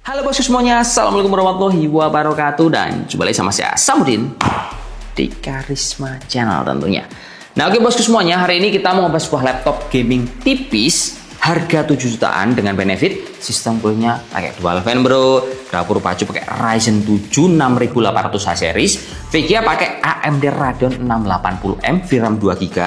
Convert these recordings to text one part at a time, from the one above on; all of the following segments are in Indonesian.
Halo bosku semuanya, assalamualaikum warahmatullahi wabarakatuh. Dan jumpa lagi sama saya Samudin di Karisma Channel tentunya. Nah oke bosku semuanya, hari ini kita mau ngebahas sebuah laptop gaming tipis harga 7 jutaan dengan benefit sistem coolnya pakai dual fan bro, dapur pacu pakai Ryzen 7 6800H series, VGA pakai AMD Radeon 680M, VRAM 2GB,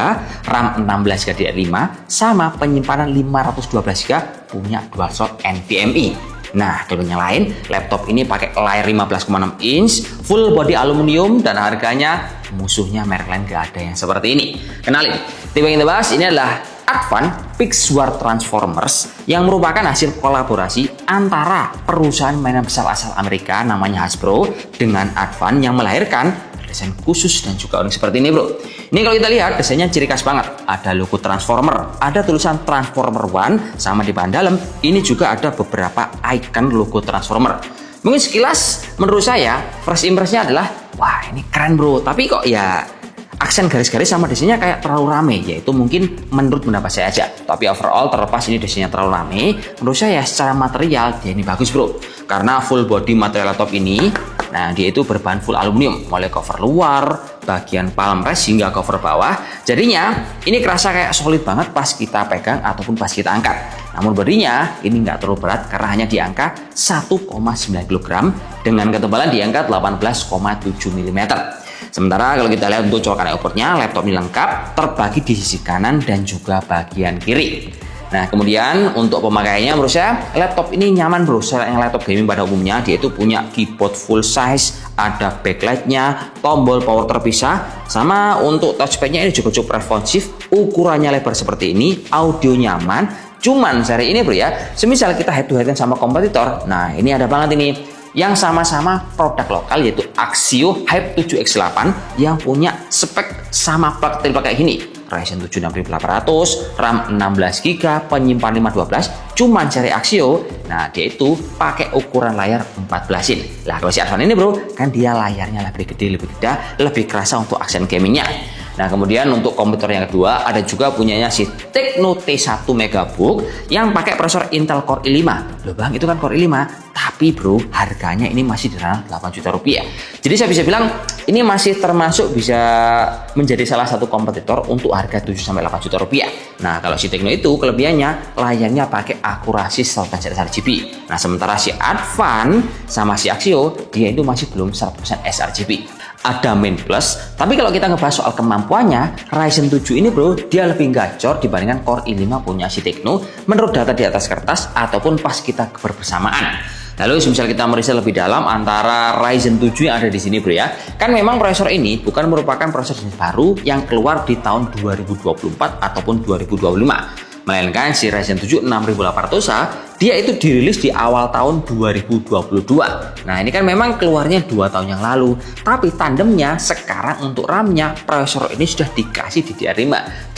RAM 16GB DDR5, sama penyimpanan 512GB, punya dual slot NVMe. Nah, kelebihan yang lain, laptop ini pakai layar 15,6 inch, full body aluminium, dan harganya musuhnya merek lain gak ada yang seperti ini. Kenalin, tipe yang kita bahas ini adalah Advan Pixwar Transformers yang merupakan hasil kolaborasi antara perusahaan mainan besar asal Amerika namanya Hasbro dengan Advan yang melahirkan desain khusus dan juga unik seperti ini bro. Ini kalau kita lihat desainnya ciri khas banget. Ada logo Transformer, ada tulisan Transformer One, sama di bahan dalam ini juga ada beberapa icon logo Transformer. Mungkin sekilas menurut saya first impression-nya adalah wah ini keren bro, tapi kok ya aksen garis-garis sama desainnya kayak terlalu rame, yaitu mungkin menurut pendapat saya aja. Tapi overall terlepas ini desainnya terlalu rame, menurut saya secara material dia ini bagus bro. Karena full body material laptop ini, nah dia itu berbahan full aluminium, mulai cover luar, bagian palm rest hingga cover bawah. Jadinya ini kerasa kayak solid banget pas kita pegang ataupun pas kita angkat. Namun bodinya ini nggak terlalu berat karena hanya di angka 1,9 kg dengan ketebalan di angka 18,7 mm. Sementara kalau kita lihat untuk colokan outputnya, laptop ini lengkap, terbagi di sisi kanan dan juga bagian kiri. Nah kemudian untuk pemakaiannya menurut saya laptop ini nyaman bro. Selain laptop gaming pada umumnya, dia itu punya keyboard full size, ada backlightnya, tombol power terpisah, sama untuk touchpadnya ini juga cukup responsif, ukurannya lebar seperti ini, audio nyaman. Cuman seri ini bro ya, semisal kita head to head sama kompetitor, nah ini ada banget ini yang sama-sama produk lokal yaitu Axio Hype 7X8 yang punya spek sama plug kayak gini, Ryzen 7 6800, RAM 16GB, penyimpanan 512, cuman seri Axio. Nah dia itu pakai ukuran layar 14 in. Lah kalau si Advan ini bro, kan dia layarnya lebih gede, lebih gede, lebih kerasa untuk aksen gamingnya. Nah kemudian untuk komputer yang kedua ada juga punyanya si Tecno T1 Megabook yang pakai prosesor Intel Core i5. Loh bang, itu kan Core i5, tapi bro harganya ini masih di ranah 8 juta rupiah. Jadi saya bisa bilang ini masih termasuk bisa menjadi salah satu kompetitor untuk harga 7-8 juta rupiah. Nah kalau si Tecno itu kelebihannya layarnya pakai akurasi Snapdragon sRGB. Nah sementara si Advan sama si Axio dia itu masih belum 100% sRGB. Ada main plus, tapi kalau kita ngebahas soal kemampuannya, Ryzen 7 ini bro, dia lebih gacor dibandingkan Core i5 punya si Tecno menurut data di atas kertas ataupun pas kita bersamaan. Lalu misal kita meriset lebih dalam antara Ryzen 7 yang ada di sini bro ya, kan memang prosesor ini bukan merupakan prosesor jenis baru yang keluar di tahun 2024 ataupun 2025. Melainkan si Ryzen 7 6800H dia itu dirilis di awal tahun 2022. Nah ini kan memang keluarnya 2 tahun yang lalu, tapi tandemnya sekarang untuk RAM-nya prosesor ini sudah dikasih DDR5.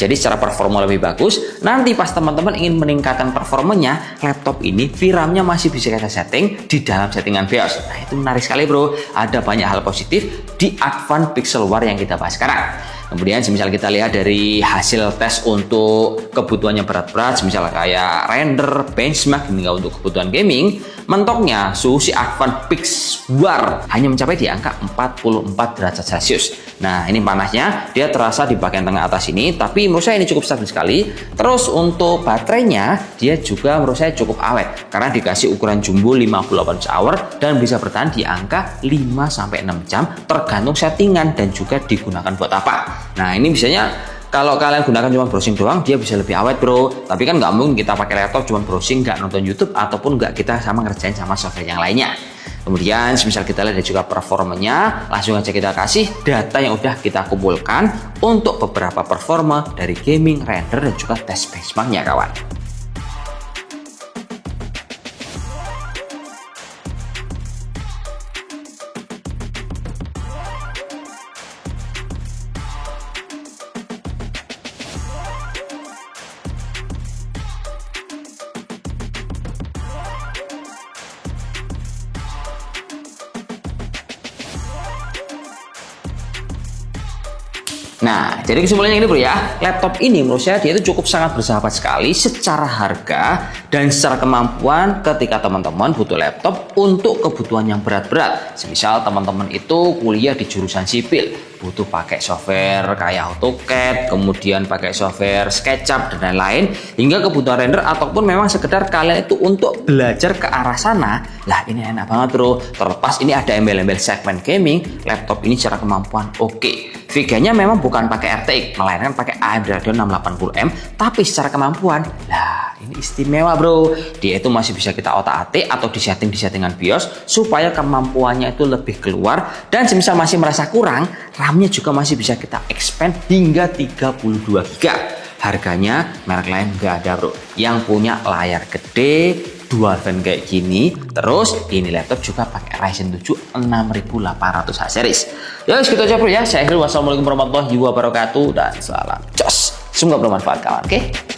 Jadi secara performa lebih bagus. Nanti pas teman-teman ingin meningkatkan performanya, laptop ini VRAM-nya masih bisa kita setting di dalam settingan BIOS. Nah itu menarik sekali bro, ada banyak hal positif di Advan Pixelwar yang kita bahas sekarang. Kemudian semisal kita lihat dari hasil tes untuk kebutuhannya berat-berat, misalnya kayak render, benchmark, hingga untuk kebutuhan gaming, mentoknya suhu si Advan Pixwar hanya mencapai di angka 44 derajat Celcius. Nah ini panasnya dia terasa di bagian tengah atas ini, tapi menurut saya ini cukup stabil sekali. Terus untuk baterainya dia juga menurut saya cukup awet karena dikasih ukuran jumbo 58 hour dan bisa bertahan di angka 5-6 jam tergantung settingan dan juga digunakan buat apa. Nah ini biasanya kalau kalian gunakan cuma browsing doang, dia bisa lebih awet bro. Tapi kan nggak mungkin kita pakai laptop cuma browsing, nggak nonton YouTube ataupun nggak kita sama ngerjain sama software yang lainnya. Kemudian misal kita lihat juga performanya, langsung aja kita kasih data yang udah kita kumpulkan untuk beberapa performa dari gaming, render, dan juga tes benchmarknya kawan. Nah, jadi kesimpulannya ini bro ya, laptop ini menurut saya dia itu cukup sangat bersahabat sekali secara harga dan secara kemampuan ketika teman-teman butuh laptop untuk kebutuhan yang berat-berat. Semisal teman-teman itu kuliah di jurusan sipil, butuh pakai software kayak AutoCAD, kemudian pakai software SketchUp dan lain-lain, hingga kebutuhan render ataupun memang sekedar kalian itu untuk belajar ke arah sana. Lah ini enak banget bro, terlepas ini ada embel-embel segmen gaming, laptop ini secara kemampuan oke. VGA-nya memang bukan pakai RTX, melainkan pakai AMD Radeon 680M, tapi secara kemampuan, lah ini istimewa bro. Dia itu masih bisa kita otak-atik atau di settingan BIOS supaya kemampuannya itu lebih keluar, dan semisal masih merasa kurang, RAM-nya juga masih bisa kita expand hingga 32 GB. Harganya merek lain nggak ada bro, yang punya layar gede, dual fan kayak gini, terus ini laptop juga pakai Ryzen 7 6800H series. Ya segitu aja bro ya, saya akhiri, wassalamualaikum warahmatullahi wabarakatuh dan salam jos, semoga bermanfaat kawan. Oke.